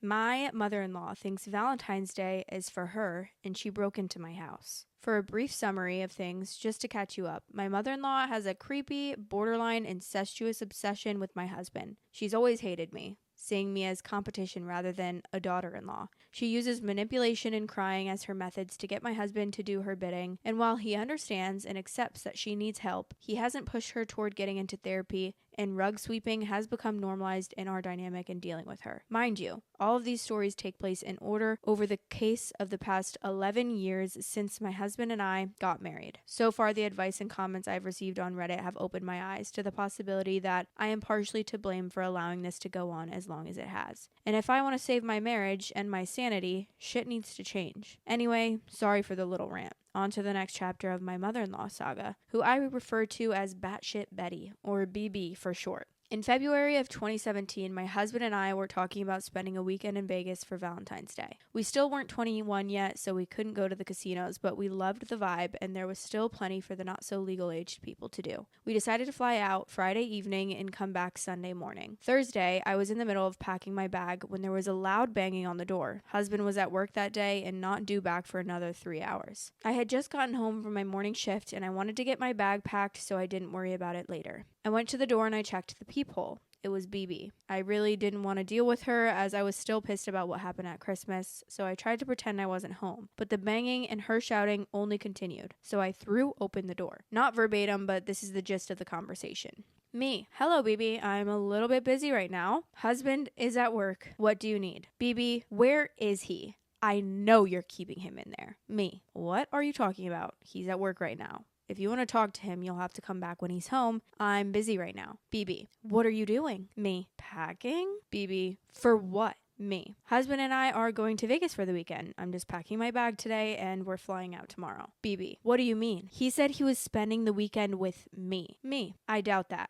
My mother-in-law thinks Valentine's Day is for her, and she broke into my house. For a brief summary of things, just to catch you up, my mother-in-law has a creepy, borderline incestuous obsession with my husband. She's always hated me, seeing me as competition rather than a daughter-in-law. She uses manipulation and crying as her methods to get my husband to do her bidding, and while he understands and accepts that she needs help, he hasn't pushed her toward getting into therapy, and rug sweeping has become normalized in our dynamic in dealing with her. Mind you, all of these stories take place in order over the case of the past 11 years since my husband and I got married. So far, the advice and comments I've received on Reddit have opened my eyes to the possibility that I am partially to blame for allowing this to go on as long as it has. And if I want to save my marriage and my sanity, shit needs to change. Anyway, sorry for the little rant. On to the next chapter of my mother-in-law saga, who I refer to as Batshit Betty, or BB for short. In February of 2017, my husband and I were talking about spending a weekend in Vegas for Valentine's Day. We still weren't 21 yet, so we couldn't go to the casinos, but we loved the vibe, and there was still plenty for the not-so-legal-aged people to do. We decided to fly out Friday evening and come back Sunday morning. Thursday, I was in the middle of packing my bag when there was a loud banging on the door. Husband was at work that day and not due back for another 3 hours. I had just gotten home from my morning shift, and I wanted to get my bag packed so I didn't worry about it later. I went to the door and I checked the peephole. It was BB. I really didn't want to deal with her as I was still pissed about what happened at Christmas, so I tried to pretend I wasn't home. But the banging and her shouting only continued, so I threw open the door. Not verbatim, but this is the gist of the conversation. Me. Hello, BB. I'm a little bit busy right now. Husband is at work. What do you need? BB. Where is he? I know you're keeping him in there. Me. What are you talking about? He's at work right now. If you want to talk to him, you'll have to come back when he's home. I'm busy right now. BB. What are you doing? Me. Packing? BB. For what? Me. Husband and I are going to Vegas for the weekend. I'm just packing my bag today and we're flying out tomorrow. BB. What do you mean? He said he was spending the weekend with me. Me. I doubt that.